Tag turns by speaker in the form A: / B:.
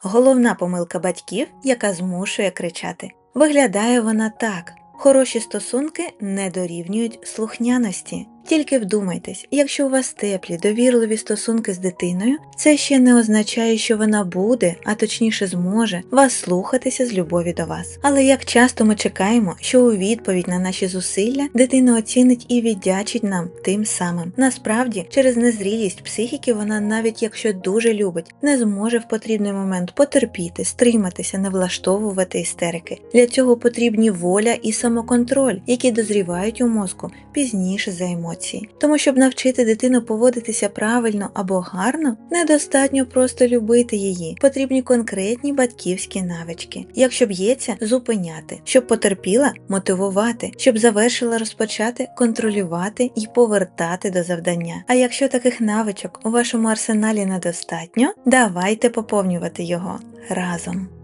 A: Головна помилка батьків, яка змушує кричати. Виглядає вона так. Хороші стосунки не дорівнюють слухняності. Тільки вдумайтесь, якщо у вас теплі, довірливі стосунки з дитиною, це ще не означає, що вона буде, а точніше зможе, вас слухатися з любові до вас. Але як часто ми чекаємо, що у відповідь на наші зусилля дитина оцінить і віддячить нам тим самим. Насправді, через незрілість психіки вона, навіть якщо дуже любить, не зможе в потрібний момент потерпіти, стриматися, не влаштовувати істерики. Для цього потрібні воля і самоконтроль, які дозрівають у мозку пізніше за емоції. Тому, щоб навчити дитину поводитися правильно або гарно, недостатньо просто любити її. Потрібні конкретні батьківські навички. Якщо б'ється – зупиняти. Щоб потерпіла – мотивувати. Щоб завершила – розпочати, контролювати і повертати до завдання. А якщо таких навичок у вашому арсеналі недостатньо, давайте поповнювати його разом.